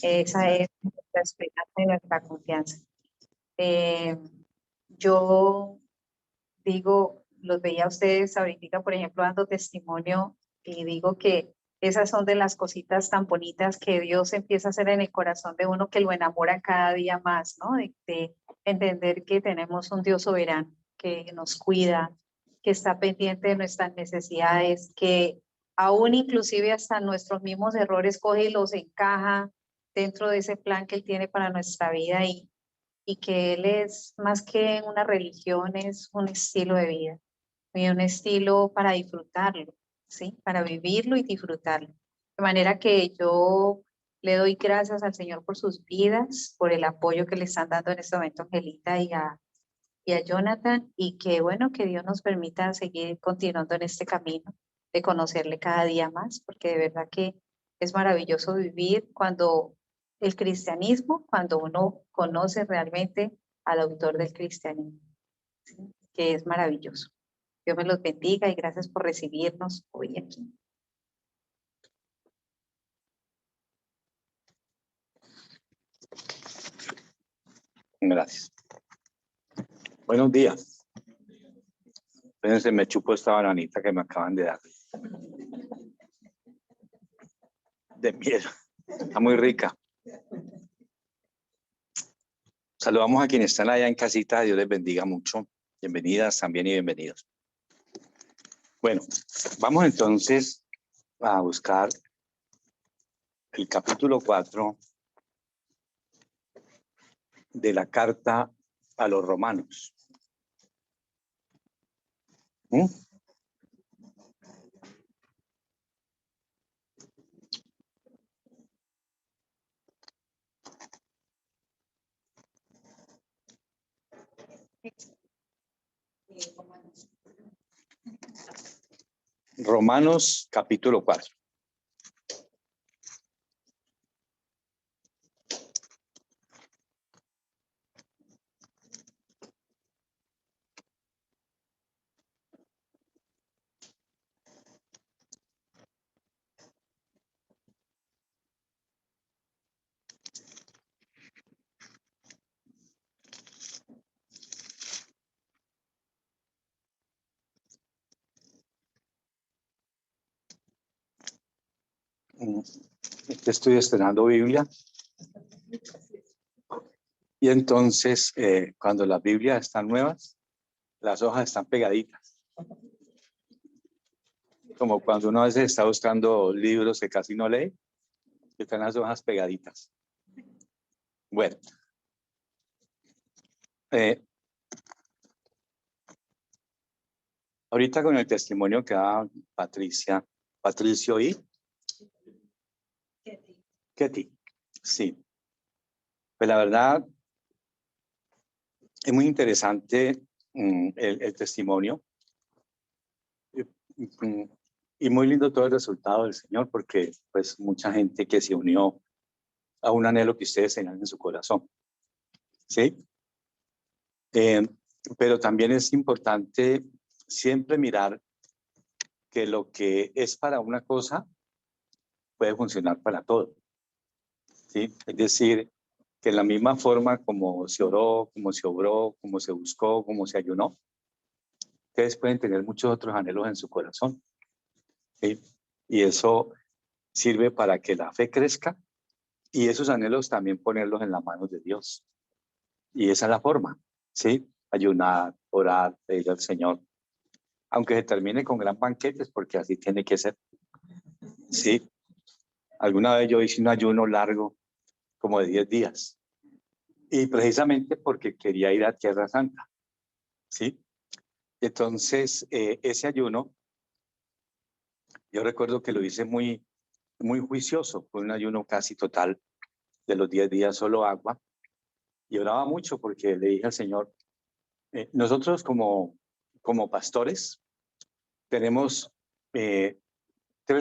Esa es nuestra esperanza y nuestra confianza. Yo digo, los veía a ustedes ahorita, por ejemplo, dando testimonio y digo que esas son de las cositas tan bonitas que Dios empieza a hacer en el corazón de uno que lo enamora cada día más, ¿no? De entender que tenemos un Dios soberano, que nos cuida, que está pendiente de nuestras necesidades, que aún inclusive hasta nuestros mismos errores coge y los encaja dentro de ese plan que Él tiene para nuestra vida y que Él es más que una religión, es un estilo de vida y un estilo para disfrutarlo, ¿sí? Para vivirlo y disfrutarlo. De manera que yo le doy gracias al Señor por sus vidas, por el apoyo que le están dando en este momento a Angelita y a Jonathan, y que bueno, que Dios nos permita seguir continuando en este camino de conocerle cada día más, porque de verdad que es maravilloso vivir cuando el cristianismo, cuando uno conoce realmente al autor del cristianismo, ¿sí? Que es maravilloso. Dios me los bendiga y gracias por recibirnos hoy aquí. Gracias. Buenos días. Fíjense, me chupo esta bananita que me acaban de dar. De miel. Está muy rica. Saludamos a quienes están allá en casita. Dios les bendiga mucho. Bienvenidas también y bienvenidos. Bueno, vamos entonces a buscar el capítulo 4 de la carta a los romanos. Romanos capítulo 4. Estoy estrenando Biblia. Y entonces, cuando las Biblias están nuevas, las hojas están pegaditas. Como cuando uno a veces está buscando libros que casi no lee, que están las hojas pegaditas. Bueno. Ahorita con el testimonio que da Patricio y Ketty. Sí. Pues la verdad, es muy interesante el testimonio. Y muy lindo todo el resultado del Señor, porque pues mucha gente que se unió a un anhelo que ustedes tenían en su corazón. ¿Sí? Pero también es importante siempre mirar que lo que es para una cosa puede funcionar para todo. ¿Sí? Es decir, que en la misma forma como se oró, como se obró, como se buscó, como se ayunó, ustedes pueden tener muchos otros anhelos en su corazón. ¿Sí? Y eso sirve para que la fe crezca y esos anhelos también ponerlos en las manos de Dios. Y esa es la forma, ¿sí? Ayunar, orar, pedir al Señor. Aunque se termine con gran banquetes, porque así tiene que ser. ¿Sí? Alguna vez yo hice un ayuno largo, como de 10 días. Y precisamente porque quería ir a Tierra Santa. ¿Sí? Entonces, ese ayuno, yo recuerdo que lo hice muy juicioso. Fue un ayuno casi total, de los 10 días solo agua. Y oraba mucho porque le dije al Señor, nosotros como pastores tenemos 3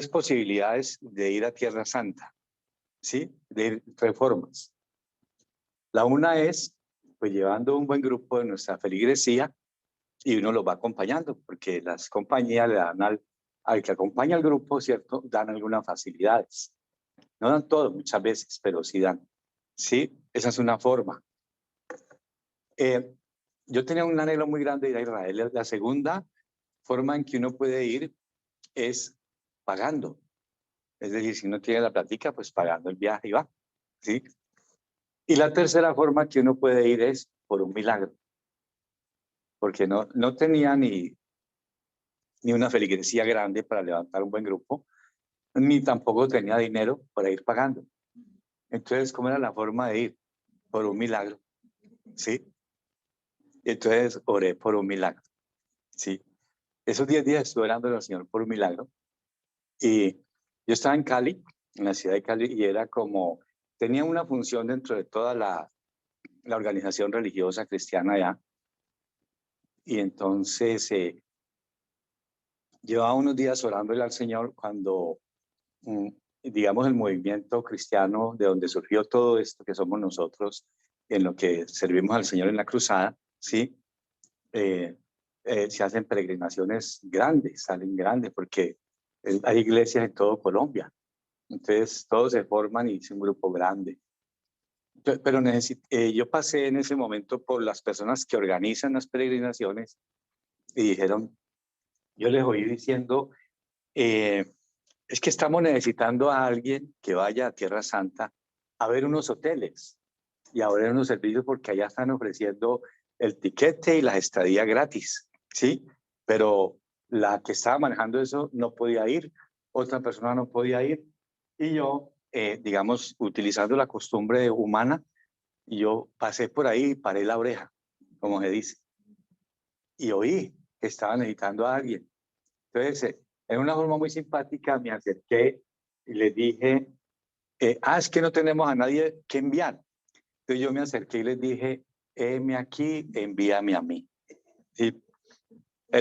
posibilidades de ir a Tierra Santa, ¿sí? De ir 3 formas. La una es, pues, llevando un buen grupo de nuestra feligresía y uno los va acompañando, porque las compañías le dan al que acompaña al grupo, ¿cierto? Dan algunas facilidades. No dan todo muchas veces, pero sí dan. Sí, esa es una forma. Yo tenía un anhelo muy grande de ir a Israel. La segunda forma en que uno puede ir es pagando. Es decir, si no tiene la plática, pues pagando el viaje y va. ¿Sí? Y la tercera forma que uno puede ir es por un milagro. Porque no tenía ni una feligresía grande para levantar un buen grupo, ni tampoco tenía dinero para ir pagando. Entonces, ¿cómo era la forma de ir? Por un milagro. ¿Sí? Entonces, oré por un milagro. ¿Sí? Esos 10 días estuve orando al Señor por un milagro. Y yo estaba en Cali, en la ciudad de Cali, y era como, tenía una función dentro de toda la organización religiosa cristiana allá. Y entonces llevaba unos días orándole al Señor cuando, digamos, el movimiento cristiano de donde surgió todo esto que somos nosotros, en lo que servimos al Señor en la cruzada, ¿sí? Se hacen peregrinaciones grandes, salen grandes, porque hay iglesias en todo Colombia. Entonces todos se forman y es un grupo grande. Pero yo pasé en ese momento por las personas que organizan las peregrinaciones y dijeron, yo les oí diciendo, es que estamos necesitando a alguien que vaya a Tierra Santa a ver unos hoteles y a ver unos servicios porque allá están ofreciendo el tiquete y la estadía gratis, ¿sí? Pero la que estaba manejando eso no podía ir, otra persona no podía ir y yo, digamos, utilizando la costumbre humana, yo pasé por ahí y paré la oreja, como se dice, y oí que estaba necesitando a alguien. Entonces, en una forma muy simpática me acerqué y les dije, es que no tenemos a nadie que enviar. Entonces yo me acerqué y les dije, heme aquí, envíame a mí. Y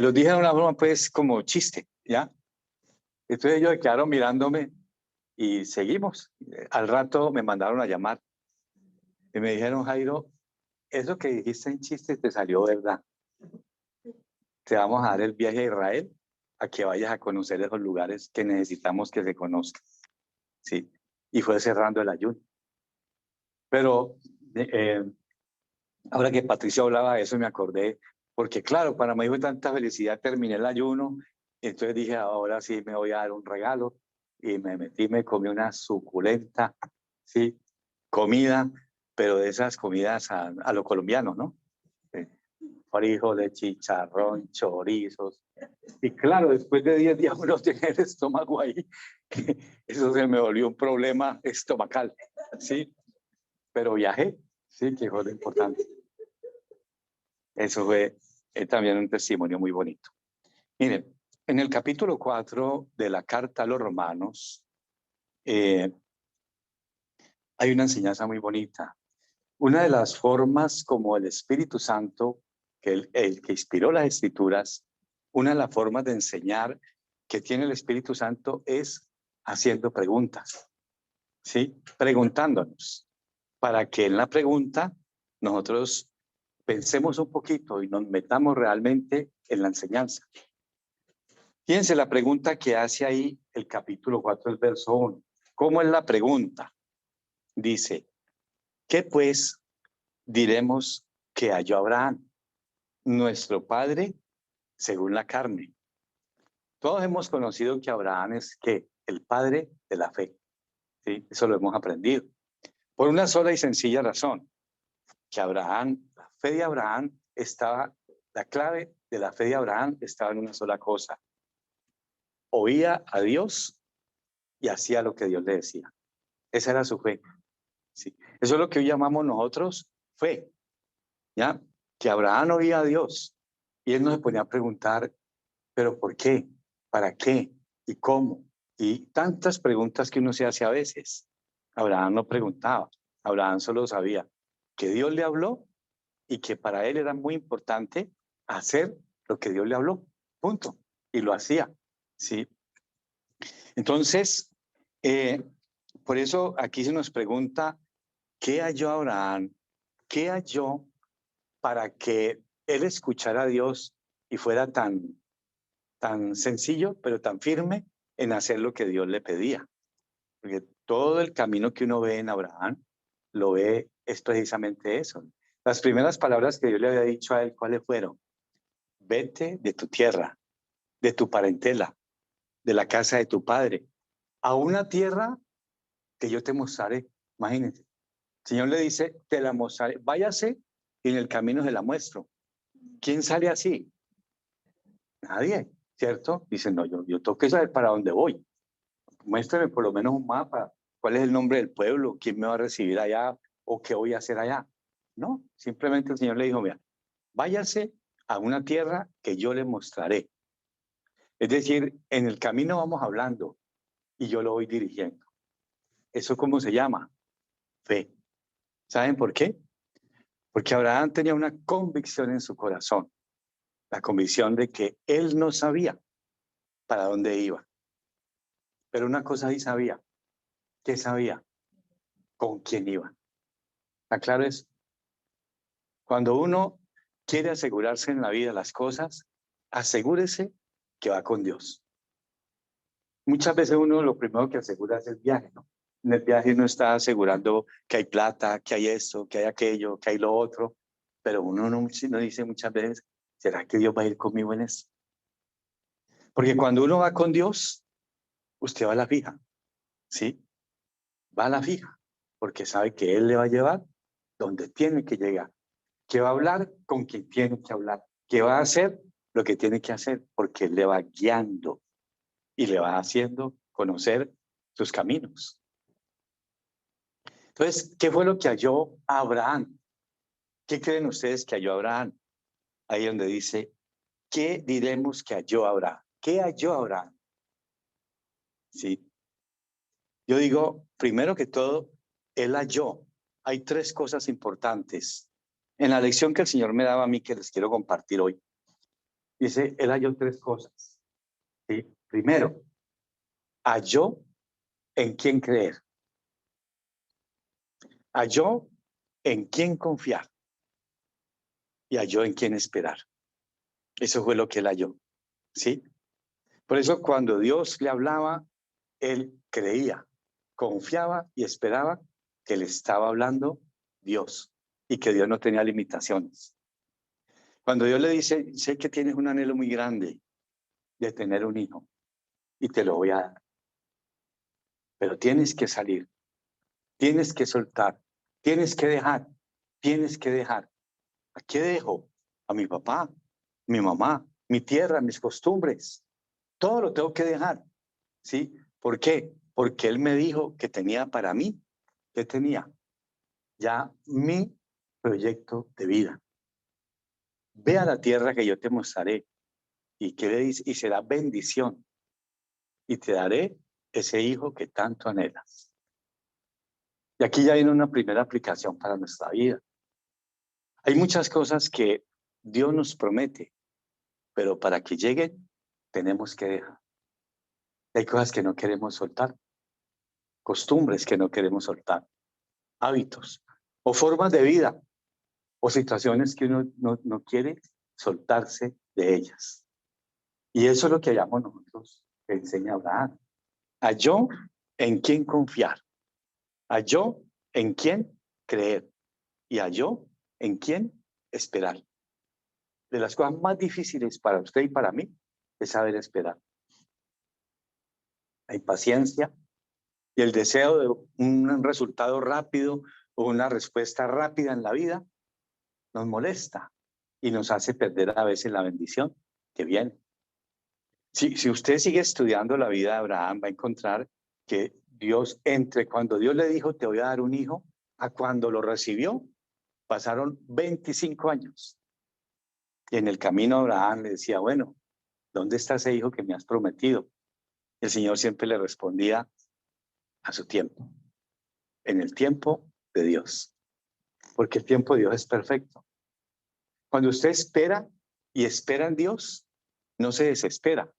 los dije de una forma pues como chiste, ¿ya? Entonces ellos quedaron mirándome y seguimos. Al rato me mandaron a llamar y me dijeron, Jairo, eso que dijiste en chiste te salió verdad. Te vamos a dar el viaje a Israel a que vayas a conocer esos lugares que necesitamos que se conozcan. Sí. Y fue cerrando el ayuno. Pero ahora que Patricio hablaba de eso me acordé, porque claro, para mí fue tanta felicidad, terminé el ayuno, entonces dije, ahora sí me voy a dar un regalo, y me metí, me comí una suculenta, sí, comida, pero de esas comidas a lo colombiano, ¿no? Frijoles, chicharrón, chorizos. Y claro, después de 10 días uno tiene el estómago ahí, eso se me volvió un problema estomacal, ¿sí? Pero viajé, sí, que fue lo importante. Eso fue también un testimonio muy bonito. Miren, en el capítulo 4 de la carta a los romanos hay una enseñanza muy bonita. Una de las formas como el Espíritu Santo, que el que inspiró las escrituras, una de las formas de enseñar que tiene el Espíritu Santo es haciendo preguntas, ¿sí? Preguntándonos, para que en la pregunta nosotros pensemos un poquito y nos metamos realmente en la enseñanza. Fíjense la pregunta que hace ahí el capítulo 4 del verso 1. ¿Cómo es la pregunta? Dice, ¿qué pues diremos que halló Abraham, nuestro padre, según la carne? Todos hemos conocido que Abraham es ¿qué? El padre de la fe. ¿Sí? Eso lo hemos aprendido. Por una sola y sencilla razón, que Abraham, la fe de Abraham estaba, la clave de la fe de Abraham estaba en una sola cosa. Oía a Dios y hacía lo que Dios le decía. Esa era su fe. Sí. Eso es lo que hoy llamamos nosotros fe. ¿Ya? Que Abraham oía a Dios y él no se ponía a preguntar, ¿pero por qué? ¿Para qué? ¿Y cómo? Y tantas preguntas que uno se hace a veces. Abraham no preguntaba. Abraham solo sabía que Dios le habló y que para él era muy importante hacer lo que Dios le habló. Punto. Y lo hacía. ¿Sí? Entonces, por eso aquí se nos pregunta, ¿qué halló Abraham? ¿Qué halló para que él escuchara a Dios y fuera tan sencillo, pero tan firme en hacer lo que Dios le pedía? Porque todo el camino que uno ve en Abraham, lo ve, es precisamente eso. Las primeras palabras que Dios le había dicho a él, ¿cuáles fueron? Vete de tu tierra, de tu parentela, de la casa de tu padre, a una tierra que yo te mostraré. Imagínense. El Señor le dice, te la mostraré, váyase y en el camino se la muestro. ¿Quién sale así? Nadie, ¿cierto? Dice, no, yo tengo que saber para dónde voy. Muéstrame por lo menos un mapa. ¿Cuál es el nombre del pueblo? ¿Quién me va a recibir allá? ¿O qué voy a hacer allá? No, simplemente el Señor le dijo, mira, váyase a una tierra que yo le mostraré. Es decir, en el camino vamos hablando y yo lo voy dirigiendo. ¿Eso cómo se llama? Fe. ¿Saben por qué? Porque Abraham tenía una convicción en su corazón, la convicción de que él no sabía para dónde iba. Pero una cosa sí sabía. ¿Qué sabía? ¿Con quién iba? ¿Está claro eso? Cuando uno quiere asegurarse en la vida las cosas, asegúrese que va con Dios. Muchas veces uno lo primero que asegura es el viaje, ¿no? En el viaje uno está asegurando que hay plata, que hay esto, que hay aquello, que hay lo otro, pero uno no dice muchas veces, ¿será que Dios va a ir conmigo en esto? Porque cuando uno va con Dios, usted va a la fija, ¿sí? Va a la fija, porque sabe que Él le va a llevar donde tiene que llegar, que va a hablar con quien tiene que hablar, que va a hacer lo que tiene que hacer, porque Él le va guiando y le va haciendo conocer sus caminos. Entonces, ¿qué fue lo que halló Abraham? ¿Qué creen ustedes que halló Abraham? Ahí donde dice, ¿qué diremos que halló Abraham? ¿Qué halló Abraham? Sí. Yo digo, primero que todo, él halló. Hay tres cosas importantes. En la lección que el Señor me daba a mí, que les quiero compartir hoy, dice, él halló tres cosas. ¿Sí? Primero, halló en quién creer. Halló en quién confiar. Y halló en quién esperar. Eso fue lo que él halló. ¿Sí? Por eso cuando Dios le hablaba, él creía, confiaba y esperaba que le estaba hablando Dios y que Dios no tenía limitaciones. Cuando Dios le dice, sé que tienes un anhelo muy grande de tener un hijo y te lo voy a dar, pero tienes que salir, tienes que soltar, tienes que dejar, tienes que dejar. ¿A qué dejo? A mi papá, mi mamá, mi tierra, mis costumbres. Todo lo tengo que dejar. ¿Sí? ¿Por qué? Porque Él me dijo que tenía para mí, que tenía ya mi proyecto de vida. Ve a la tierra que yo te mostraré y que le dice, y será bendición y te daré ese hijo que tanto anhelas. Y aquí ya viene una primera aplicación para nuestra vida. Hay muchas cosas que Dios nos promete, pero para que lleguen tenemos que dejar. Hay cosas que no queremos soltar, costumbres que no queremos soltar, hábitos o formas de vida o situaciones que uno no quiere soltarse de ellas. Y eso es lo que hallamos nosotros, que enseña Abraham. Halló en quién confiar, halló en quién creer y halló en quién esperar. De las cosas más difíciles para usted y para mí es saber esperar. La impaciencia y el deseo de un resultado rápido o una respuesta rápida en la vida nos molesta y nos hace perder a veces la bendición que viene. Si usted sigue estudiando la vida de Abraham, va a encontrar que Dios, entre cuando Dios le dijo, te voy a dar un hijo, a cuando lo recibió, pasaron 25 años. Y en el camino Abraham le decía, bueno, ¿dónde está ese hijo que me has prometido? El Señor siempre le respondía a su tiempo, en el tiempo de Dios, porque el tiempo de Dios es perfecto. Cuando usted espera y espera en Dios, no se desespera,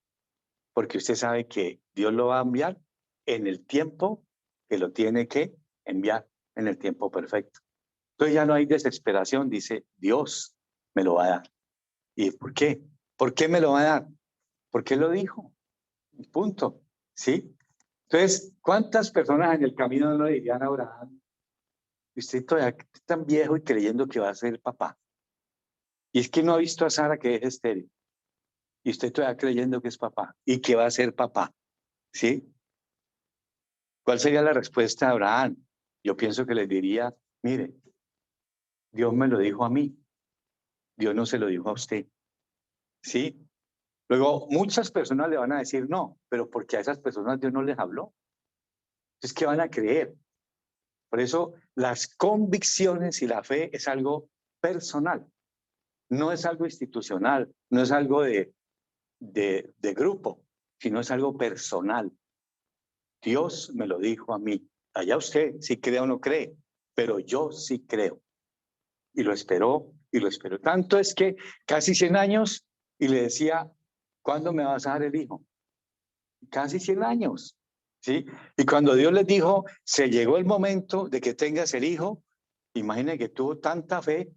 porque usted sabe que Dios lo va a enviar en el tiempo que lo tiene que enviar, en el tiempo perfecto. Entonces ya no hay desesperación, dice, Dios me lo va a dar. ¿Y por qué? ¿Por qué me lo va a dar? Porque Él lo dijo. Punto. ¿Sí? Entonces, ¿cuántas personas en el camino no le dirían a Abraham, usted todavía es tan viejo y creyendo que va a ser papá? Y es que no ha visto a Sara que es estéril. Y usted todavía creyendo que es papá y que va a ser papá. ¿Sí? ¿Cuál sería la respuesta de Abraham? Yo pienso que les diría, mire, Dios me lo dijo a mí, Dios no se lo dijo a usted. ¿Sí? Luego, muchas personas le van a decir no, pero porque a esas personas Dios no les habló. Entonces, ¿qué van a creer? Por eso, las convicciones y la fe es algo personal, no es algo institucional, no es algo de grupo, sino es algo personal. Dios me lo dijo a mí. Allá usted si cree o no cree, pero yo sí creo. Y lo esperó, y lo esperó. Tanto es que casi 100 años y le decía, ¿cuándo me vas a dar el hijo? Casi 100 años, ¿sí? Y cuando Dios les dijo, se llegó el momento de que tengas el hijo, imagine que tuvo tanta fe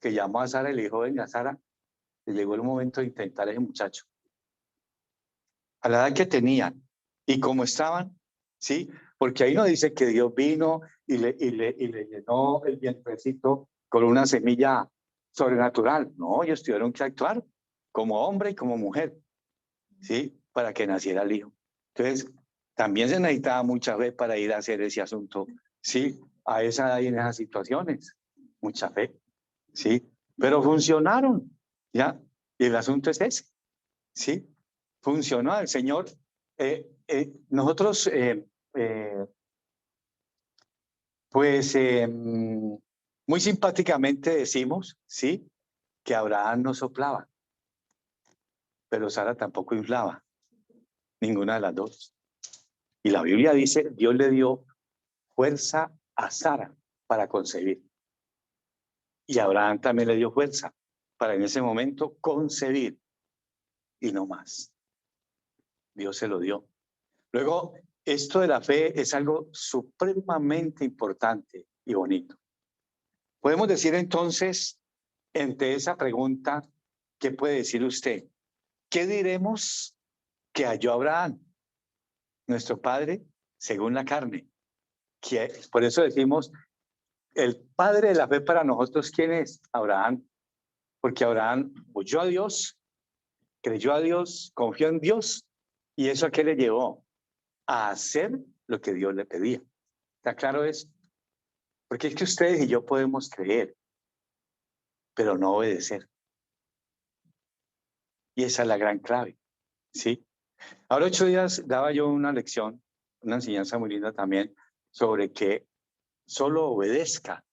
que llamó a Sara y le dijo, venga, Sara, le llegó el momento de intentar a ese muchacho. A la edad que tenían y como estaban, ¿sí? Porque ahí no dice que Dios vino y le llenó el vientrecito con una semilla sobrenatural. No, ellos tuvieron que actuar como hombre y como mujer, ¿sí? Para que naciera el hijo. Entonces, también se necesitaba mucha fe para ir a hacer ese asunto, ¿sí? A esa edad y en esas situaciones. Mucha fe, ¿sí? Pero funcionaron, ¿ya? Y el asunto es ese, ¿sí? Funcionó. El Señor, nosotros, pues, muy simpáticamente decimos, ¿sí? Que Abraham no soplaba, pero Sara tampoco inflaba, ninguna de las dos. Y la Biblia dice, Dios le dio fuerza a Sara para concebir. Y Abraham también le dio fuerza para en ese momento concebir y no más. Dios se lo dio. Luego, esto de la fe es algo supremamente importante y bonito. Podemos decir entonces, ante esa pregunta, ¿qué puede decir usted? ¿Qué diremos que halló Abraham, nuestro padre, según la carne? Por eso decimos, el padre de la fe para nosotros, ¿quién es? Abraham. Porque Abraham oyó a Dios, creyó a Dios, confió en Dios, y eso a qué le llevó? A hacer lo que Dios le pedía. ¿Está claro eso? Porque es que ustedes y yo podemos creer, pero no obedecer. Y esa es la gran clave, ¿sí? Ahora 8 días daba yo una lección, una enseñanza muy linda también, sobre que solo obedezca.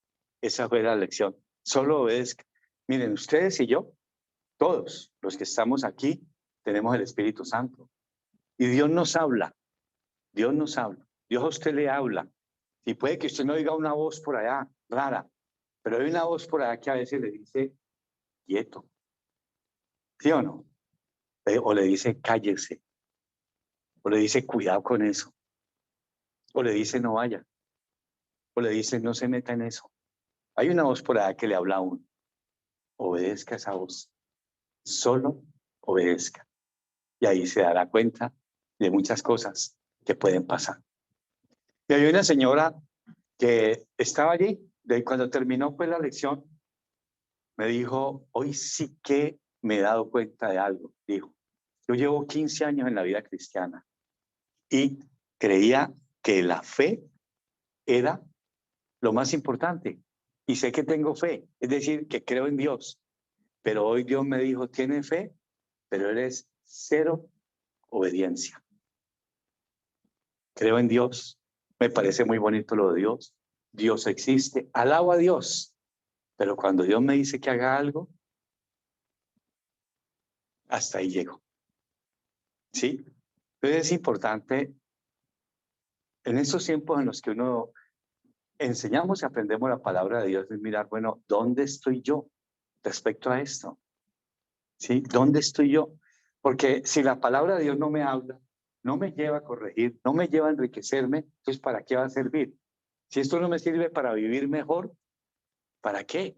Esa fue la lección, solo obedezca. Miren, ustedes y yo, todos los que estamos aquí, tenemos el Espíritu Santo. Y Dios nos habla, Dios nos habla, Dios a usted le habla. Y puede que usted no diga una voz por allá rara, pero hay una voz por allá que a veces le dice, quieto, ¿sí o no? O le dice, cállese, o le dice, cuidado con eso, o le dice, no vaya, o le dice, no se meta en eso. Hay una voz por allá que le habla a uno, obedezca esa voz, solo obedezca. Y ahí se dará cuenta de muchas cosas que pueden pasar. Y hay una señora que estaba allí, cuando terminó pues la lección, me dijo, hoy sí que me he dado cuenta de algo. Dijo, yo llevo 15 años en la vida cristiana y creía que la fe era lo más importante. Y sé que tengo fe, es decir, que creo en Dios. Pero hoy Dios me dijo, tienes fe, pero eres cero obediencia. Creo en Dios, me parece muy bonito lo de Dios. Dios existe, alabo a Dios. Pero cuando Dios me dice que haga algo, hasta ahí llego. ¿Sí? Entonces es importante en estos tiempos en los que uno enseñamos y aprendemos la palabra de Dios, es mirar, bueno, ¿dónde estoy yo respecto a esto? ¿Sí? ¿Dónde estoy yo? Porque si la palabra de Dios no me habla, no me lleva a corregir, no me lleva a enriquecerme, entonces ¿para qué va a servir? Si esto no me sirve para vivir mejor, ¿para qué?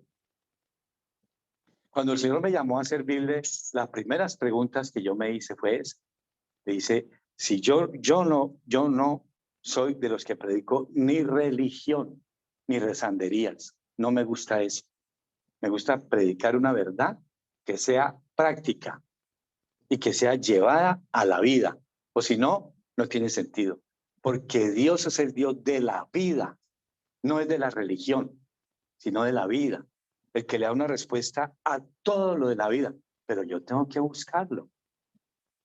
Cuando el Señor me llamó a servirle, las primeras preguntas que yo me hice fue esa. Le dice, Si yo no soy de los que predico ni religión, ni rezanderías. No me gusta eso. Me gusta predicar una verdad que sea práctica y que sea llevada a la vida. O si no, no tiene sentido. Porque Dios es el Dios de la vida, no es de la religión, sino de la vida. El que le da una respuesta a todo lo de la vida. Pero yo tengo que buscarlo.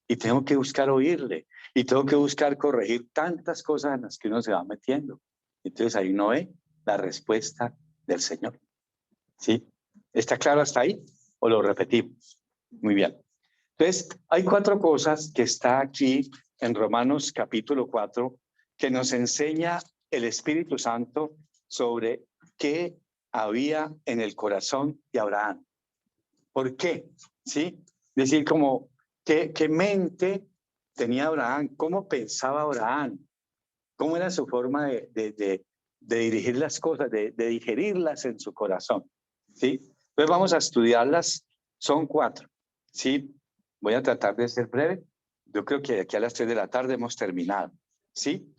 Y tengo que buscar oírle. Y tengo que buscar corregir tantas cosas en las que uno se va metiendo. Entonces ahí uno ve la respuesta del Señor. ¿Sí? ¿Está claro hasta ahí? ¿O lo repetimos? Muy bien. Entonces, hay 4 cosas que está aquí en Romanos capítulo 4 que nos enseña el Espíritu Santo sobre qué había en el corazón de Abraham. ¿Por qué? ¿Sí? Es decir, como qué mente tenía Abraham, cómo pensaba Abraham, cómo era su forma de dirigir las cosas, de digerirlas en su corazón. ¿Sí? Entonces vamos a estudiarlas. Son 4. ¿Sí? Voy a tratar de ser breve. Yo creo que aquí a las 3 de la tarde hemos terminado. ¿Sí?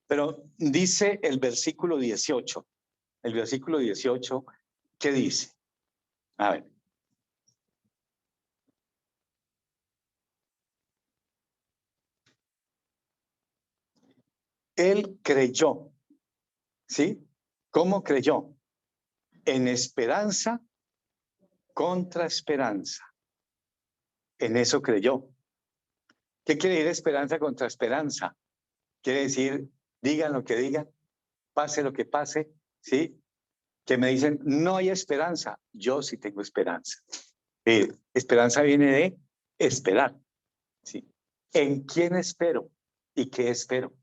Pero dice el versículo 18. El versículo 18, ¿qué dice? A ver. Él creyó. ¿Sí? ¿Cómo creyó? En esperanza contra esperanza. En eso creyó. ¿Qué quiere decir esperanza contra esperanza? Quiere decir, digan lo que digan, pase lo que pase, ¿sí? Que me dicen, no hay esperanza. Yo sí tengo esperanza. Esperanza viene de esperar, ¿sí? ¿En quién espero y qué espero?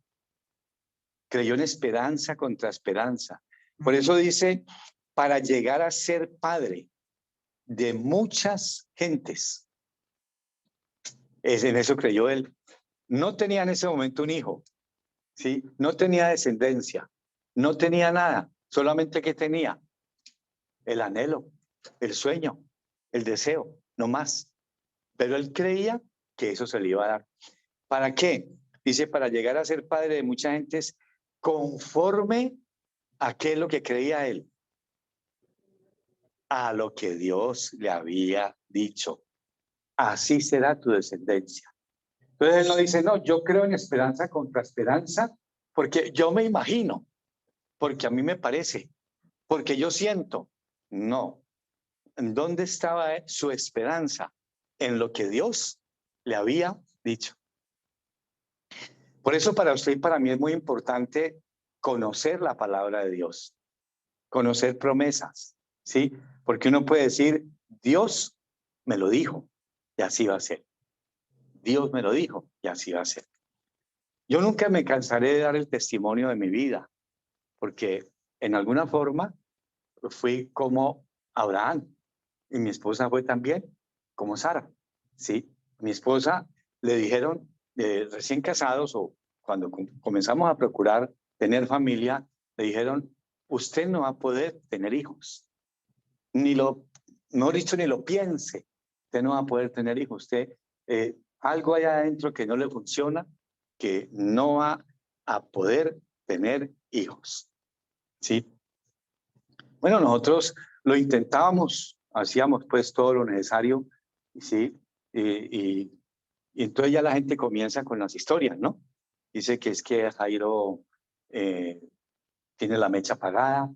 Creyó en esperanza contra esperanza. Por eso dice, para llegar a ser padre de muchas gentes. En eso creyó él. No tenía en ese momento un hijo, ¿sí? No tenía descendencia, no tenía nada, solamente que tenía el anhelo, el sueño, el deseo, no más. Pero él creía que eso se le iba a dar. ¿Para qué? Dice, para llegar a ser padre de muchas gentes conforme a qué es lo que creía él, a lo que Dios le había dicho. Así será tu descendencia. Entonces él no dice, no, yo creo en esperanza contra esperanza, porque yo me imagino, porque a mí me parece, porque yo siento. No. ¿En dónde estaba su esperanza? En lo que Dios le había dicho. Por eso para usted y para mí es muy importante conocer la palabra de Dios, conocer promesas, ¿sí? Porque uno puede decir, Dios me lo dijo y así va a ser. Dios me lo dijo y así va a ser. Yo nunca me cansaré de dar el testimonio de mi vida, porque en alguna forma fui como Abraham y mi esposa fue también como Sara, ¿sí? Mi esposa le dijeron, recién casados o cuando comenzamos a procurar tener familia, le dijeron, usted no va a poder tener hijos, ni lo, mejor dicho, ni lo piense, usted no va a poder tener hijos, usted, algo hay adentro que no le funciona, que no va a poder tener hijos, ¿sí? Bueno, nosotros lo intentábamos, hacíamos pues todo lo necesario, ¿sí? Y entonces ya la gente comienza con las historias, ¿no? Dice que es que Jairo tiene la mecha apagada,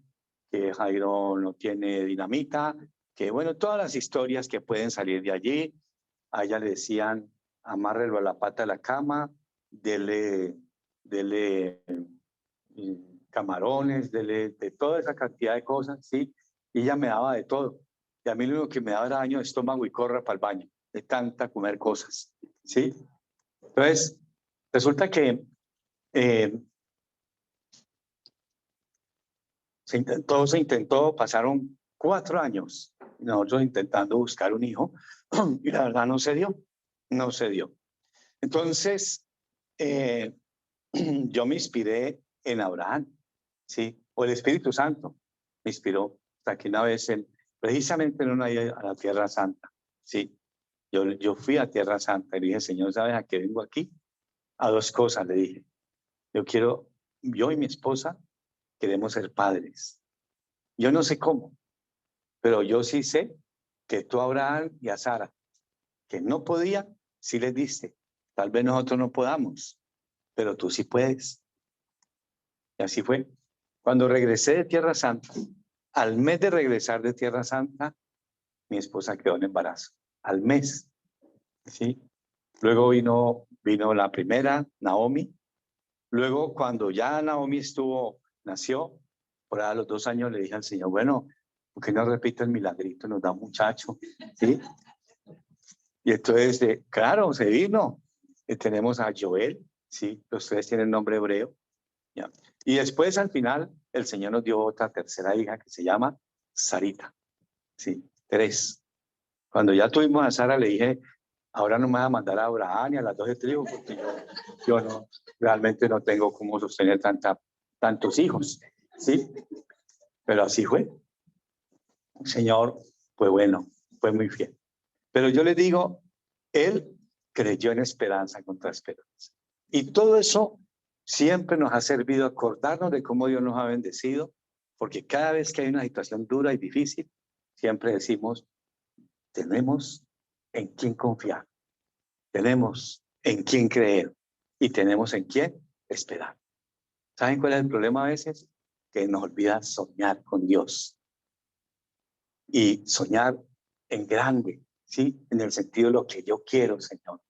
que Jairo no tiene dinamita, que bueno, todas las historias que pueden salir de allí. A ella le decían, amárrelo a la pata de la cama, dele camarones, de toda esa cantidad de cosas, ¿sí? Y ella me daba de todo. Y a mí lo único que me daba era daño de estómago y corra para el baño, de tanta comer cosas, ¿sí? Entonces, resulta que se intentó, pasaron 4 años, nosotros intentando buscar un hijo, y la verdad no se dio, no se dio. Entonces, yo me inspiré en Abraham, ¿sí? O el Espíritu Santo me inspiró hasta que una vez, precisamente en una ida a la Tierra Santa, ¿sí? Yo fui a Tierra Santa y le dije, Señor, ¿sabes a qué vengo aquí? A dos cosas, le dije. Yo y mi esposa queremos ser padres. Yo no sé cómo, pero yo sí sé que tú a Abraham y a Sara, que no podían, sí les diste. Tal vez nosotros no podamos, pero tú sí puedes. Y así fue. Cuando regresé de Tierra Santa, al mes de regresar de Tierra Santa, mi esposa quedó en embarazo. Al mes, ¿sí? Luego vino la primera, Naomi. Luego, cuando ya Naomi nació, por ahí a los 2 años le dije al Señor, bueno, ¿por qué no repite el milagrito? Nos da un muchacho, ¿sí? Y entonces, claro, se vino. Tenemos a Joel, ¿sí? Los tres tienen nombre hebreo. ¿Ya? Y después, al final, el Señor nos dio otra tercera hija que se llama Sarita, ¿sí? 3. Cuando ya tuvimos a Sara, le dije, ahora no me va a mandar a Abraham y a las 12 tribus, porque yo no, realmente no tengo cómo sostener tantos hijos, ¿sí? Pero así fue. El Señor fue bueno, fue muy fiel. Pero yo les digo, Él creyó en esperanza contra esperanza. Y todo eso siempre nos ha servido a acordarnos de cómo Dios nos ha bendecido, porque cada vez que hay una situación dura y difícil, siempre decimos, tenemos en quién confiar, tenemos en quién creer y tenemos en quién esperar. ¿Saben cuál es el problema a veces? Que nos olvida soñar con Dios y soñar en grande, ¿sí? En el sentido de lo que yo quiero, Señor.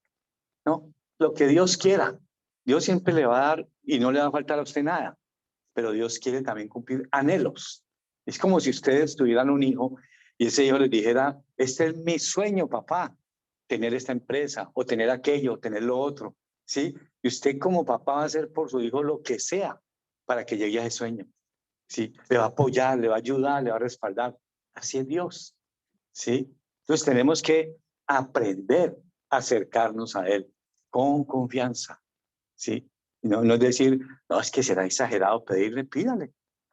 No, lo que Dios quiera. Dios siempre le va a dar y no le va a faltar a usted nada, pero Dios quiere también cumplir anhelos. Es como si ustedes tuvieran un hijo y ese hijo les dijera, este es mi sueño, papá, tener esta empresa o tener aquello, o tener lo otro, ¿sí? Y usted como papá va a hacer por su hijo lo que sea para que llegue a ese sueño, ¿sí? Le va a apoyar, le va a ayudar, le va a respaldar. Así es Dios, ¿sí? Entonces tenemos que aprender a acercarnos a Él con confianza, ¿sí? No es decir, no, es que será exagerado pedirle, pídale.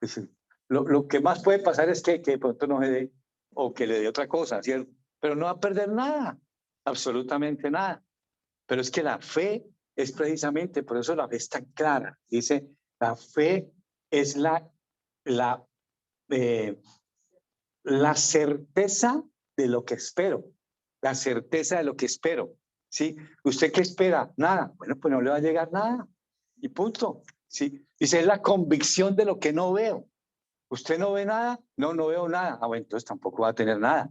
Es decir, lo que más puede pasar es que de pronto no se dé o que le dé otra cosa, ¿cierto? Pero no va a perder nada, absolutamente nada. Pero es que la fe es precisamente, por eso la fe es tan clara. Dice, la fe es la, eh, la certeza de lo que espero, la certeza de lo que espero, ¿sí? ¿Usted qué espera? Nada. Bueno, pues no le va a llegar nada. Y punto, ¿sí? Dice, es la convicción de lo que no veo. ¿Usted no ve nada? No, no veo nada. Ah, bueno, entonces tampoco va a tener nada.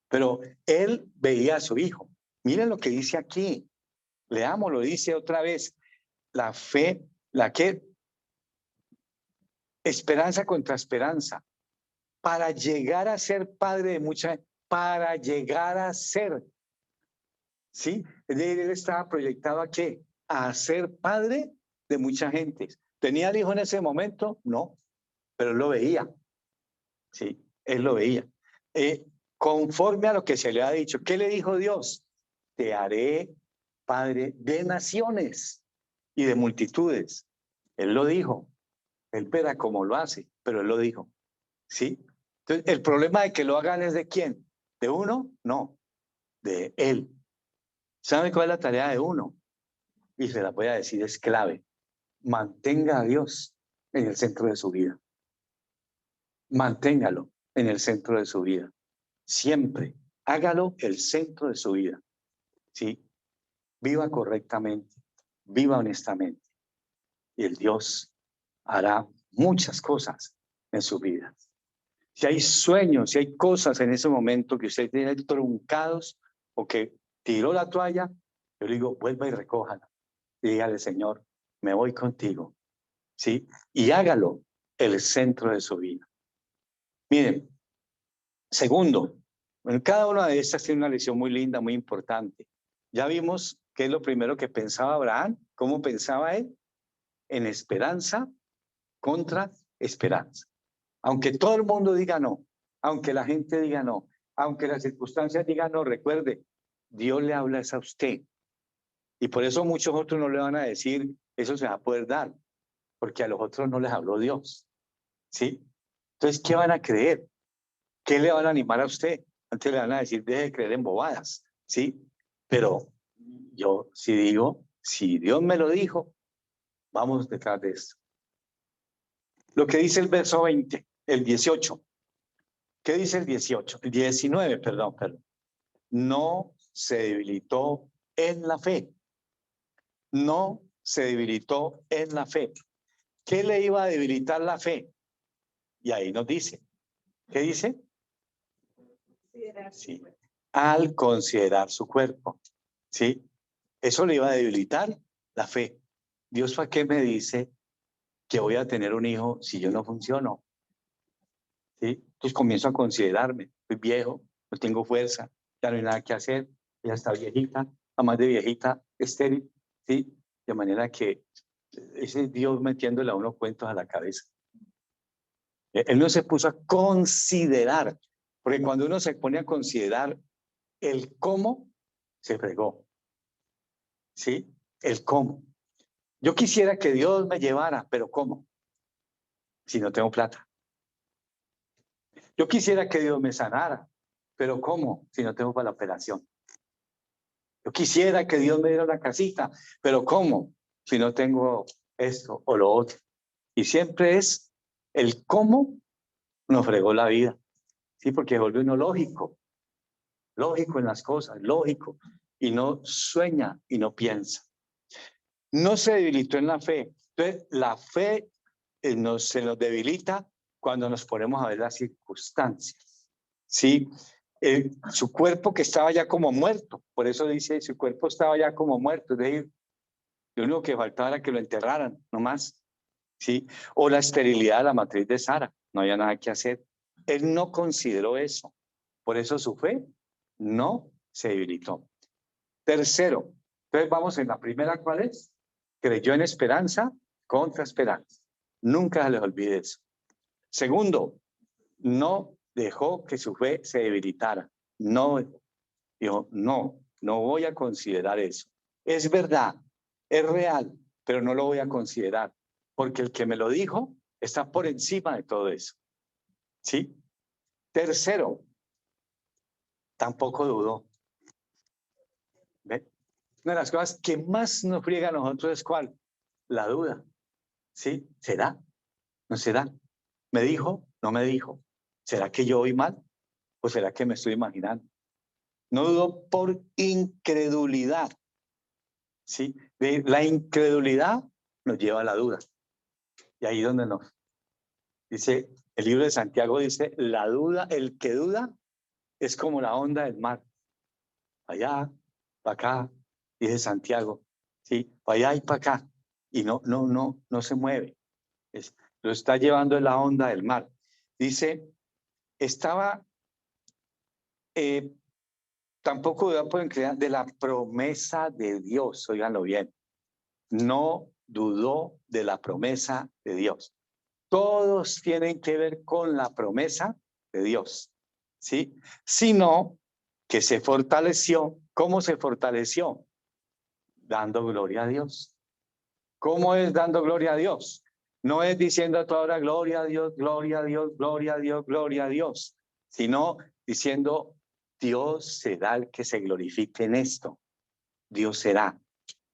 Pero él veía a su hijo. Miren lo que dice aquí. Leamos, lo dice otra vez. La fe, la que esperanza contra esperanza. Para llegar a ser padre de mucha, para llegar a ser, ¿sí? Él estaba proyectado a qué? A ser padre de mucha gente. ¿Tenía el hijo en ese momento? No, pero él lo veía, ¿sí? Él lo veía. Conforme a lo que se le ha dicho, ¿qué le dijo Dios? Te haré padre de naciones y de multitudes. Él lo dijo. Él verá cómo lo hace, pero él lo dijo, ¿sí? Entonces, el problema de que lo hagan es de quién, ¿de uno? No, de él. ¿Sabe cuál es la tarea de uno? Y se la voy a decir, es clave. Mantenga a Dios en el centro de su vida. Manténgalo en el centro de su vida. Siempre. Hágalo el centro de su vida. ¿Sí? Viva correctamente. Viva honestamente. Y el Dios hará muchas cosas en su vida. Si hay sueños, si hay cosas en ese momento que usted tiene truncados o que tiró la toalla, yo le digo, vuelva y recójala. Y dígale, Señor, me voy contigo. ¿Sí? Y hágalo el centro de su vida. Miren, segundo, en cada una de estas tiene una lección muy linda, muy importante. Ya vimos qué es lo primero que pensaba Abraham, cómo pensaba él, en esperanza contra esperanza. Aunque todo el mundo diga no, aunque la gente diga no, aunque las circunstancias digan no, recuerde, Dios le habla a usted. Y por eso muchos otros no le van a decir, eso se va a poder dar, porque a los otros no les habló Dios. ¿Sí? Entonces, ¿qué van a creer? ¿Qué le van a animar a usted? Antes le van a decir, deje de creer en bobadas. ¿sí? Pero yo si digo, si Dios me lo dijo, vamos detrás de esto. Lo que dice el verso 20, el 18. ¿Qué dice el 18? El 19, perdón. No se debilitó en la fe. No se debilitó en la fe. ¿Qué le iba a debilitar la fe? Y ahí nos dice. ¿Qué dice? Sí. Al considerar su cuerpo. ¿Sí? Eso le iba a debilitar la fe. Dios, ¿para qué me dice que voy a tener un hijo si yo no funciono? ¿Sí? Entonces comienzo a considerarme. Soy viejo, no tengo fuerza, ya no hay nada que hacer. Ella está viejita, además de viejita, estéril. ¿Sí? De manera que ese Dios metiéndole a uno cuentos a la cabeza. Él no se puso a considerar, porque cuando uno se pone a considerar el cómo, se fregó. ¿Sí? El cómo. Yo quisiera que Dios me llevara, pero ¿cómo? Si no tengo plata. Yo quisiera que Dios me sanara, pero ¿cómo? Si no tengo para la operación. Yo quisiera que Dios me diera una casita, pero ¿cómo? Si no tengo esto o lo otro. Y siempre es el cómo nos fregó la vida. Sí, porque vuelve uno lógico en las cosas, lógico, y no sueña y no piensa. No se debilitó en la fe. Entonces, la fe se nos debilita cuando nos ponemos a ver las circunstancias. ¿Sí? Su cuerpo que estaba ya como muerto, por eso dice, su cuerpo estaba ya como muerto, es decir, lo único que faltaba era que lo enterraran, no más. ¿Sí? O la esterilidad de la matriz de Sara, no había nada que hacer. Él no consideró eso, por eso su fe no se debilitó. Tercero, entonces vamos en la primera, ¿cuál es? Creyó en esperanza contra esperanza. Nunca se les olvide eso. Segundo, no dejó que su fe se debilitara. No, dijo, no voy a considerar eso. Es verdad, es real, pero no lo voy a considerar, porque el que me lo dijo está por encima de todo eso. ¿Sí? Tercero, tampoco dudó. ¿Ve? Una de las cosas que más nos friega a nosotros es ¿cuál? La duda. ¿Sí? ¿Será? ¿No será? ¿Me dijo? ¿No me dijo? ¿Será que yo oí mal? ¿O será que me estoy imaginando? No dudó por incredulidad. ¿Sí? La incredulidad nos lleva a la duda. Y ahí es donde nos dice, el libro de Santiago dice, la duda, el que duda es como la onda del mar. Allá, para acá, dice Santiago. ¿Sí? Para allá y para acá. Y no se mueve. Lo está llevando en la onda del mar. Dice, estaba, tampoco dudó por incredulidad de la promesa de Dios, óiganlo bien. No dudó de la promesa de Dios. Todos tienen que ver con la promesa de Dios, ¿sí? Sino que se fortaleció. ¿Cómo se fortaleció? Dando gloria a Dios. ¿Cómo es dando gloria a Dios? No es diciendo a toda hora gloria a Dios, gloria a Dios, gloria a Dios, gloria a Dios, sino diciendo Dios será el que se glorifique en esto. Dios será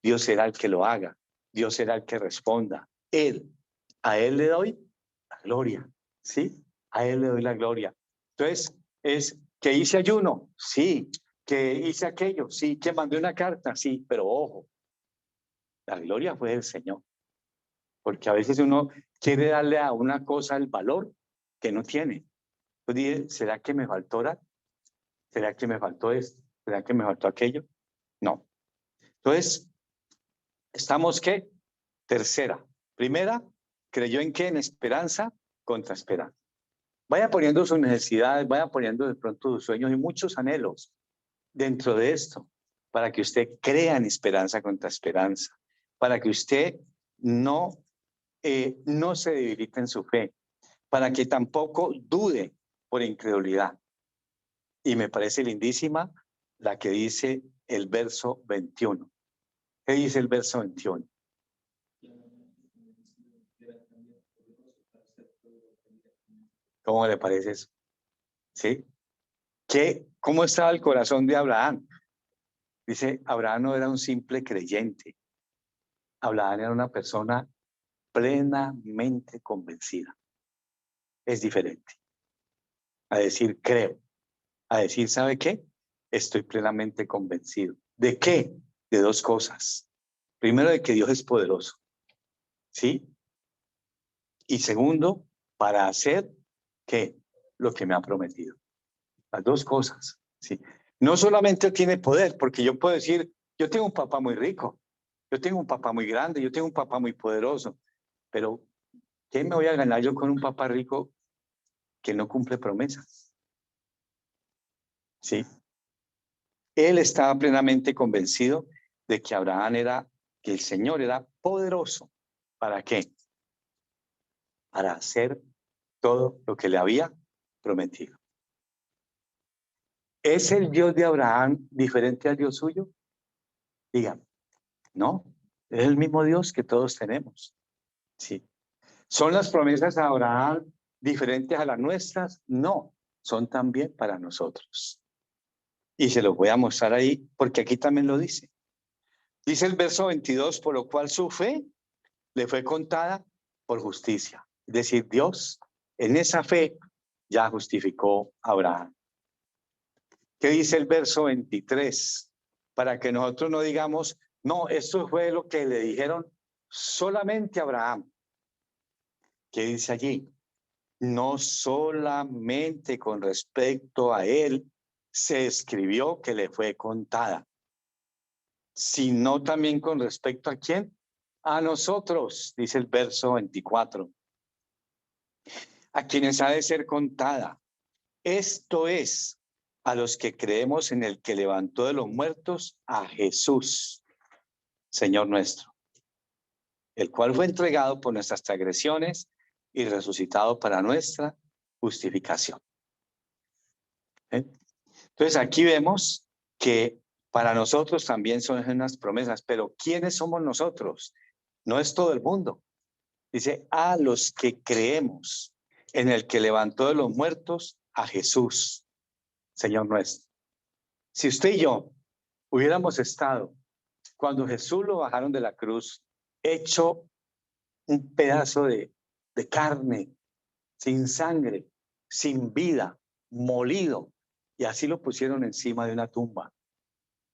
el que lo haga. Dios será el que responda. A Él le doy la gloria, ¿sí? A Él le doy la gloria. Entonces, es que hice ayuno, sí. Que hice aquello, sí. Que mandé una carta, sí. Pero ojo, la gloria fue del Señor. Porque a veces uno quiere darle a una cosa el valor que no tiene. Entonces dije, ¿será que me faltó orar? ¿Será que me faltó esto? ¿Será que me faltó aquello? No. Entonces, ¿estamos qué? Tercera. Primera, creyó en qué? En esperanza contra esperanza. Vaya poniendo sus necesidades, vaya poniendo de pronto sus sueños y muchos anhelos dentro de esto, para que usted crea en esperanza contra esperanza, para que usted no se debilite en su fe, para que tampoco dude por incredulidad. Y me parece lindísima la que dice el verso 21. ¿Qué dice el verso 21? ¿Cómo le parece eso? ¿Sí? ¿Cómo estaba el corazón de Abraham? Dice, Abraham no era un simple creyente. Abraham era una persona plenamente convencida. Es diferente a decir creo, a decir, ¿sabe qué? Estoy plenamente convencido. ¿De qué? De dos cosas. Primero, de que Dios es poderoso, ¿sí? Y segundo, para hacer, ¿qué? Lo que me ha prometido. Las dos cosas, ¿sí? No solamente tiene poder, porque yo puedo decir, yo tengo un papá muy rico, yo tengo un papá muy grande, yo tengo un papá muy poderoso, pero ¿qué me voy a ganar yo con un papá rico que no cumple promesas? ¿Sí? Él estaba plenamente convencido de que Abraham era, que el Señor era poderoso. ¿Para qué? Para hacer todo lo que le había prometido. ¿Es el Dios de Abraham diferente al Dios suyo? Dígame, no, es el mismo Dios que todos tenemos. Sí. ¿Son las promesas de Abraham diferentes a las nuestras? No, son también para nosotros. Y se los voy a mostrar ahí porque aquí también lo dice. Dice el verso 22, por lo cual su fe le fue contada por justicia. Es decir, Dios en esa fe ya justificó a Abraham. ¿Qué dice el verso 23? Para que nosotros no digamos, no, esto fue lo que le dijeron solamente a Abraham. ¿Qué dice allí? No solamente con respecto a él se escribió que le fue contada, sino también con respecto a quién? A nosotros, dice el verso 24, a quienes ha de ser contada. Esto es, a los que creemos en el que levantó de los muertos a Jesús, Señor nuestro, el cual fue entregado por nuestras transgresiones y resucitado para nuestra justificación. Entonces aquí vemos que para nosotros también son unas promesas, pero ¿quiénes somos nosotros? No es todo el mundo. Dice, a los que creemos en el que levantó de los muertos a Jesús, Señor nuestro. Si usted y yo hubiéramos estado cuando Jesús lo bajaron de la cruz, hecho un pedazo de carne, sin sangre, sin vida, molido, y así lo pusieron encima de una tumba.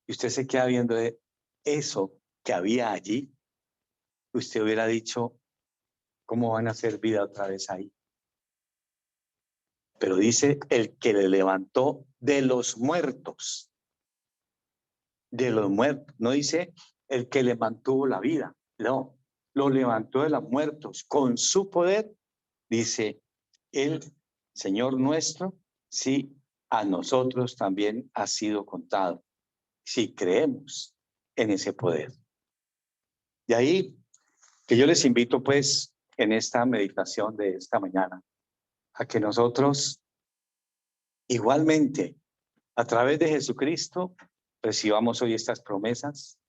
Y usted se queda viendo de eso que había allí, usted hubiera dicho, ¿cómo van a hacer vida otra vez ahí? Pero dice el que le levantó de los muertos, no dice el que le mantuvo la vida, no, lo levantó de los muertos con su poder, dice el Señor nuestro, sí, a nosotros también ha sido contado, si creemos en ese poder. De ahí que yo les invito pues en esta meditación de esta mañana a que nosotros igualmente a través de Jesucristo recibamos hoy estas promesas,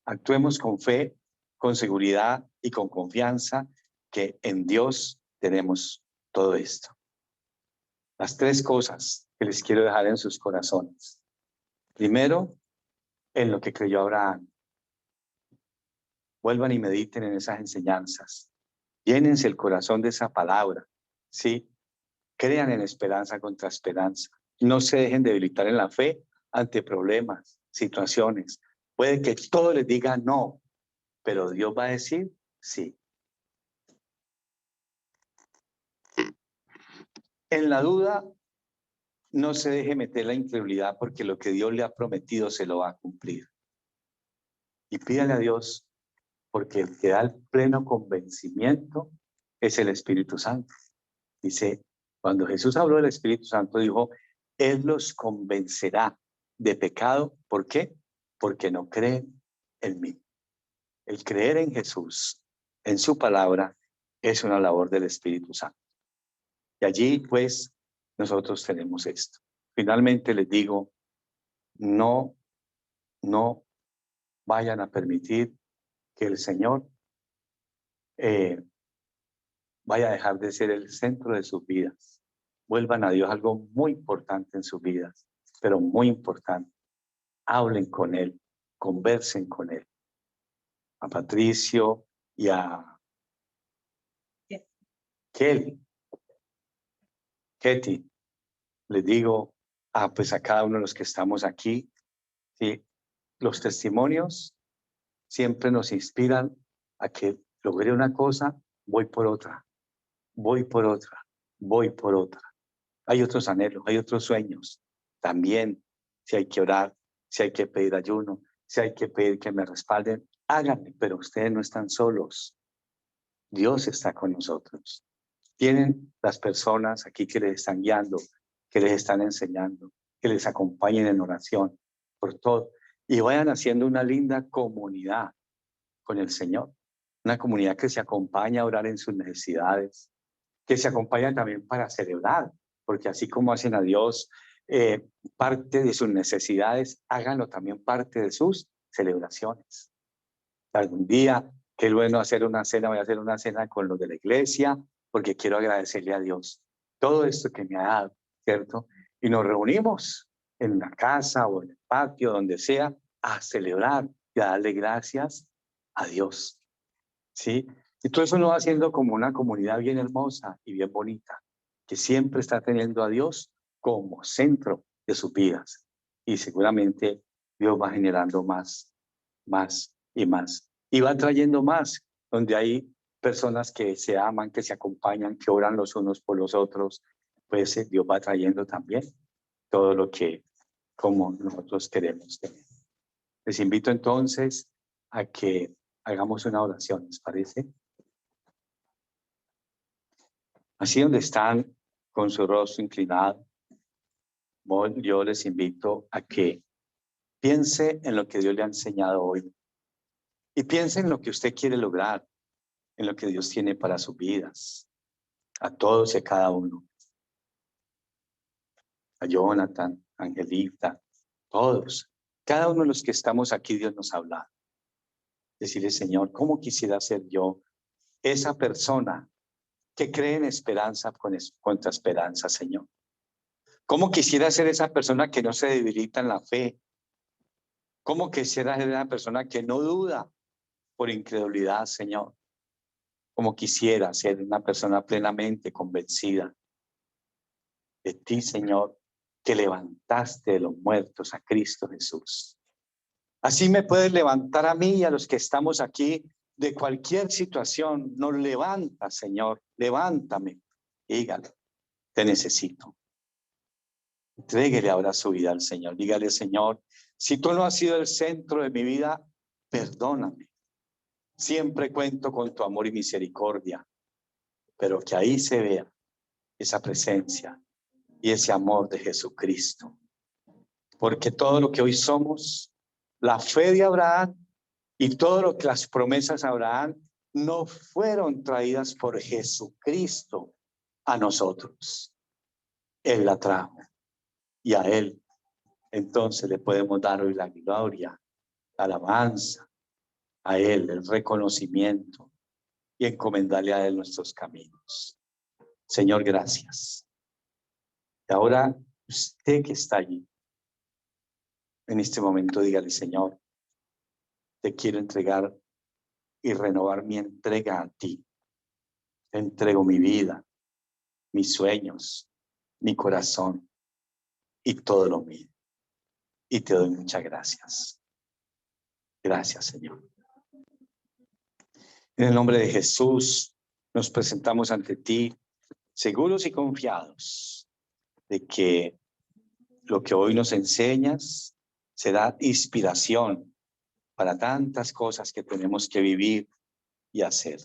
actuemos con fe, con seguridad y con confianza que en Dios tenemos todo esto. Las tres cosas que les quiero dejar en sus corazones. Primero, en lo que creyó Abraham. Vuelvan y mediten en esas enseñanzas. Llénense el corazón de esa palabra, ¿sí? Crean en esperanza contra esperanza. No se dejen debilitar en la fe ante problemas, situaciones. Puede que todo les diga no, pero Dios va a decir sí. En la duda, no se deje meter la incredulidad porque lo que Dios le ha prometido se lo va a cumplir. Y pídale a Dios porque el que da el pleno convencimiento es el Espíritu Santo. Dice, cuando Jesús habló del Espíritu Santo, dijo, Él los convencerá de pecado. ¿Por qué? Porque no creen en mí. El creer en Jesús, en su palabra, es una labor del Espíritu Santo. Y allí, pues, nosotros tenemos esto. Finalmente les digo, no vayan a permitir que el Señor vaya a dejar de ser el centro de sus vidas. Vuelvan a Dios algo muy importante en sus vidas, pero muy importante. hablen con él, conversen con él. A Patricio y a Kelly, Ketty, les digo, pues a cada uno de los que estamos aquí, ¿sí? Los testimonios siempre nos inspiran a que logré una cosa, voy por otra, voy por otra, voy por otra. Hay otros anhelos, hay otros sueños. También, si hay que orar, si hay que pedir ayuno, si hay que pedir que me respalden, háganlo, pero ustedes no están solos. Dios está con nosotros. Tienen las personas aquí que les están guiando, que les están enseñando, que les acompañen en oración, por todo. Y vayan haciendo una linda comunidad con el Señor. Una comunidad que se acompaña a orar en sus necesidades, que se acompaña también para celebrar, porque así como hacen a Dios parte de sus necesidades, háganlo también parte de sus celebraciones. Algún día, qué bueno hacer una cena, voy a hacer una cena con los de la iglesia, porque quiero agradecerle a Dios todo esto que me ha dado, ¿cierto? Y nos reunimos en una casa o en el patio, donde sea, a celebrar y a darle gracias a Dios, ¿sí? Y todo eso lo va haciendo como una comunidad bien hermosa y bien bonita, que siempre está teniendo a Dios como centro de sus vidas. Y seguramente Dios va generando más y más. Y va trayendo más, donde hay personas que se aman, que se acompañan, que oran los unos por los otros, pues Dios va trayendo también todo lo que como nosotros queremos tener. Les invito entonces a que hagamos una oración, ¿les parece? Así donde están con su rostro inclinado, yo les invito a que piense en lo que Dios le ha enseñado hoy y piense en lo que usted quiere lograr, en lo que Dios tiene para sus vidas, a todos y a cada uno, a Jonathan, a Angelita, todos, cada uno de los que estamos aquí, Dios nos habla. Decirle, Señor, ¿cómo quisiera ser yo esa persona que cree en esperanza con tu esperanza, Señor? ¿Cómo quisiera ser esa persona que no se debilita en la fe? ¿Cómo quisiera ser una persona que no duda por incredulidad, Señor? ¿Cómo quisiera ser una persona plenamente convencida de ti, Señor, que levantaste de los muertos a Cristo Jesús? Así me puedes levantar a mí y a los que estamos aquí de cualquier situación. Nos levanta, Señor, levántame. Dígale, te necesito. Entréguele ahora su vida al Señor. Dígale, Señor, si tú no has sido el centro de mi vida, perdóname. Siempre cuento con tu amor y misericordia, pero que ahí se vea esa presencia y ese amor de Jesucristo. Porque todo lo que hoy somos, la fe de Abraham y todo lo que las promesas de Abraham no fueron traídas por Jesucristo a nosotros. Él la trajo y a Él entonces le podemos dar hoy la gloria, la alabanza, a Él el reconocimiento y encomendarle a Él nuestros caminos. Señor, gracias. Y ahora usted que está allí, en este momento dígale, Señor, te quiero entregar y renovar mi entrega a ti. Te entrego mi vida, mis sueños, mi corazón y todo lo mío. Y te doy muchas gracias. Gracias, Señor. En el nombre de Jesús, nos presentamos ante ti, seguros y confiados de que lo que hoy nos enseñas será inspiración para tantas cosas que tenemos que vivir y hacer.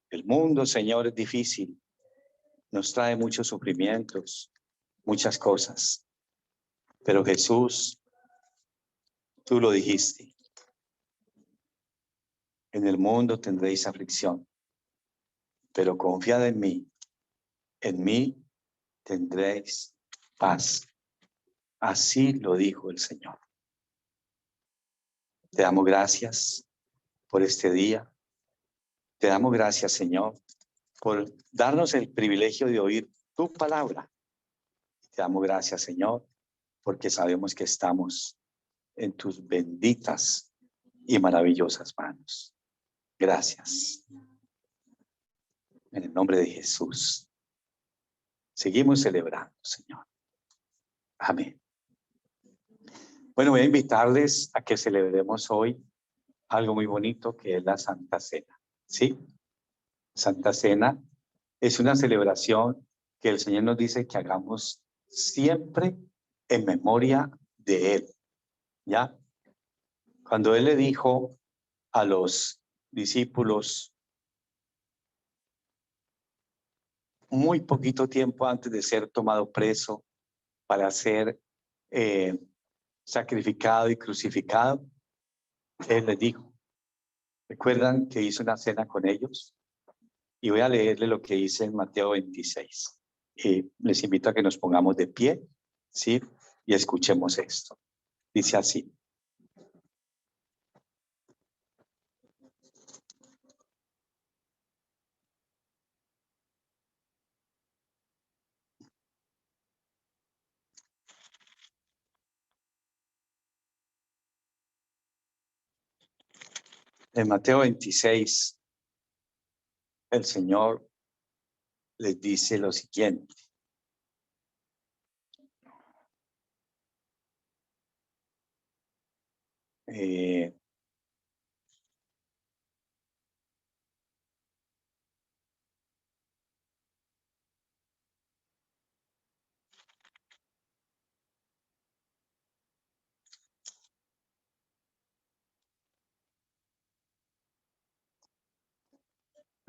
El mundo, Señor, es difícil, nos trae muchos sufrimientos, muchas cosas, pero Jesús, tú lo dijiste, en el mundo tendréis aflicción, pero confiad en mí tendréis paz. Así lo dijo el Señor. Te damos gracias por este día. Te damos gracias, Señor, por darnos el privilegio de oír tu palabra. Te damos gracias, Señor, porque sabemos que estamos en tus benditas y maravillosas manos. Gracias. En el nombre de Jesús. Seguimos celebrando, Señor. Amén. Bueno, voy a invitarles a que celebremos hoy algo muy bonito que es la Santa Cena. ¿Sí? Santa Cena es una celebración que el Señor nos dice que hagamos siempre en memoria de Él. ¿Ya? Cuando Él le dijo a los discípulos, muy poquito tiempo antes de ser tomado preso para ser sacrificado y crucificado, Él les dijo, ¿recuerdan que hizo una cena con ellos? Y voy a leerle lo que dice en Mateo 26. Y les invito a que nos pongamos de pie, ¿sí? Y escuchemos esto. Dice así. En Mateo 26, el Señor les dice lo siguiente.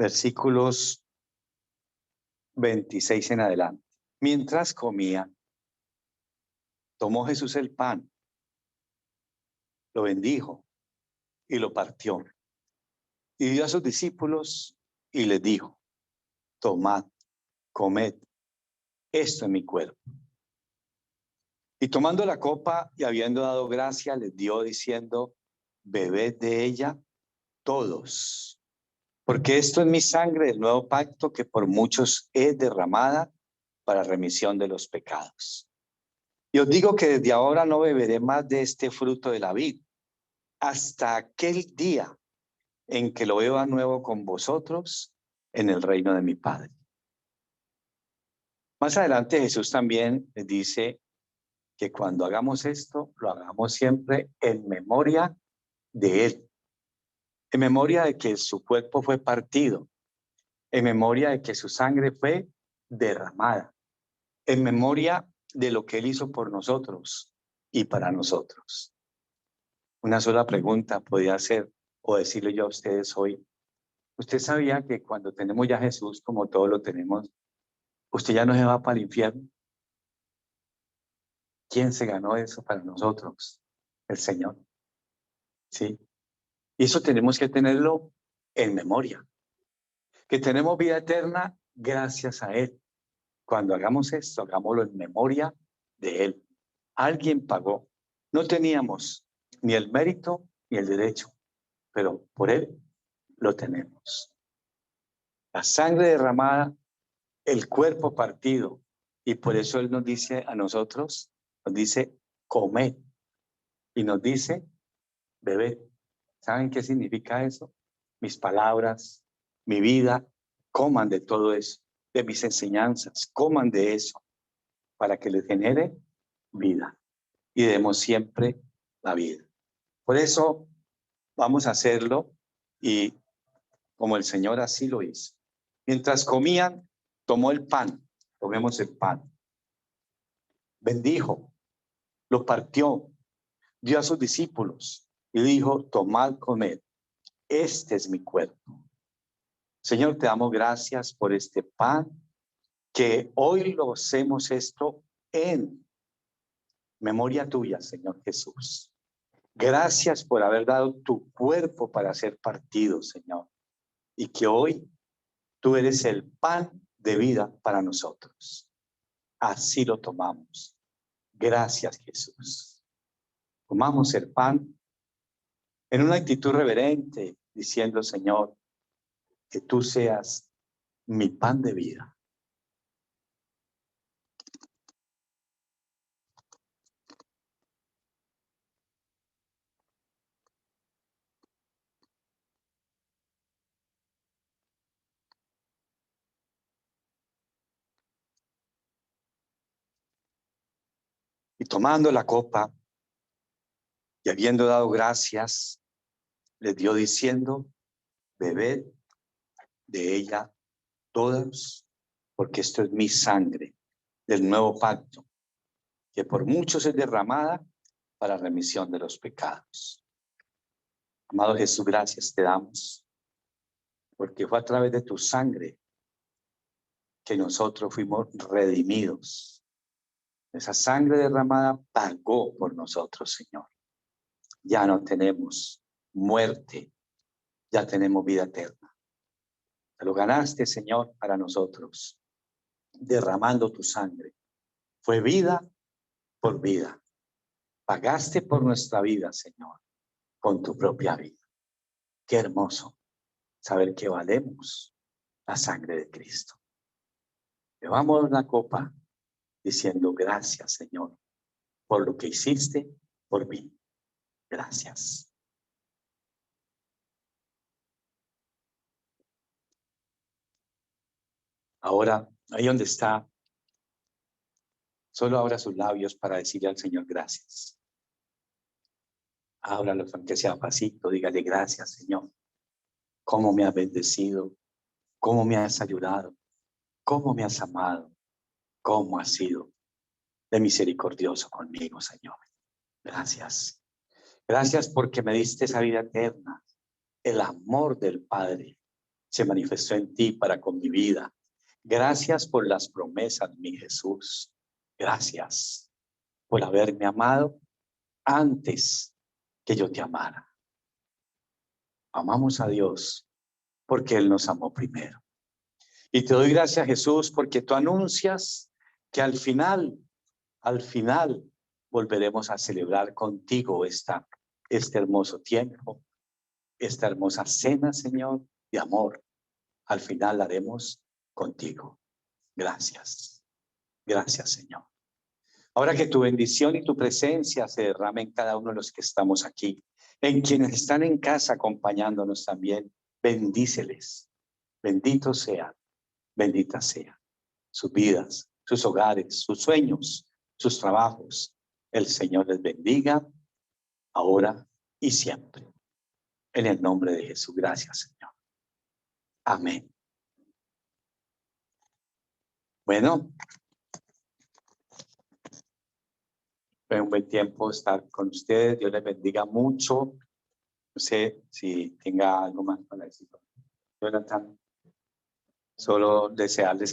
Versículos 26 en adelante. Mientras comía, tomó Jesús el pan, lo bendijo y lo partió. Y dio a sus discípulos y les dijo, tomad, comed, esto es mi cuerpo. Y tomando la copa y habiendo dado gracia, les dio diciendo, bebed de ella todos, porque esto es mi sangre del nuevo pacto que por muchos es derramada para remisión de los pecados. Y os digo que desde ahora no beberé más de este fruto de la vid, hasta aquel día en que lo beba nuevo con vosotros en el reino de mi Padre. Más adelante Jesús también les dice que cuando hagamos esto, lo hagamos siempre en memoria de Él, en memoria de que su cuerpo fue partido, en memoria de que su sangre fue derramada, en memoria de lo que Él hizo por nosotros y para nosotros. Una sola pregunta podría hacer o decirle yo a ustedes hoy. ¿Usted sabía que cuando tenemos ya a Jesús, como todos lo tenemos, usted ya no se va para el infierno? ¿Quién se ganó eso para nosotros? El Señor. ¿Sí? Y eso tenemos que tenerlo en memoria. Que tenemos vida eterna gracias a Él. Cuando hagamos esto, hagámoslo en memoria de Él. Alguien pagó. No teníamos ni el mérito ni el derecho, pero por Él lo tenemos. La sangre derramada, el cuerpo partido. Y por eso Él nos dice a nosotros, nos dice, comed. Y nos dice, bebed. ¿Saben qué significa eso? Mis palabras, mi vida, coman de todo eso, de mis enseñanzas, coman de eso, para que les genere vida. Y demos siempre la vida. Por eso vamos a hacerlo y como el Señor así lo hizo. Mientras comían, tomó el pan, tomemos el pan, bendijo, lo partió, dio a sus discípulos y dijo, tomad, comed, este es mi cuerpo. Señor, te damos gracias por este pan, que hoy lo hacemos esto en memoria tuya, Señor Jesús. Gracias por haber dado tu cuerpo para ser partido, Señor. Y que hoy tú eres el pan de vida para nosotros. Así lo tomamos. Gracias, Jesús. Tomamos el pan en una actitud reverente, diciendo, Señor, que tú seas mi pan de vida. Y tomando la copa, y habiendo dado gracias, les dio diciendo, bebed de ella todos, porque esto es mi sangre del nuevo pacto, que por muchos es derramada para remisión de los pecados. Amado Jesús, gracias te damos, porque fue a través de tu sangre que nosotros fuimos redimidos. Esa sangre derramada pagó por nosotros, Señor. Ya no tenemos muerte, ya tenemos vida eterna. Te lo ganaste, Señor, para nosotros, derramando tu sangre. Fue vida por vida. Pagaste por nuestra vida, Señor, con tu propia vida. Qué hermoso saber que valemos la sangre de Cristo. Llevamos la copa diciendo gracias, Señor, por lo que hiciste por mí. Gracias. Ahora, ahí donde está, solo abra sus labios para decirle al Señor gracias. Ábralos aunque sea pasito, dígale gracias, Señor. Cómo me has bendecido, cómo me has ayudado, cómo me has amado, cómo has sido de misericordioso conmigo, Señor. Gracias. Gracias porque me diste esa vida eterna. El amor del Padre se manifestó en ti para con mi vida. Gracias por las promesas, mi Jesús. Gracias por haberme amado antes que yo te amara. Amamos a Dios porque Él nos amó primero. Y te doy gracias, Jesús, porque tú anuncias que al final volveremos a celebrar contigo este hermoso tiempo, esta hermosa cena, Señor, de amor. Al final la haremos contigo. Gracias. Gracias, Señor. Ahora que tu bendición y tu presencia se derrame en cada uno de los que estamos aquí, en quienes están en casa acompañándonos también, bendíceles. Bendito sea, bendita sea sus vidas, sus hogares, sus sueños, sus trabajos. El Señor les bendiga ahora y siempre. En el nombre de Jesús, gracias, Señor. Amén. Bueno, fue un buen tiempo estar con ustedes. Dios les bendiga mucho. No sé si tenga algo más para decir. Jonathan, solo desearles que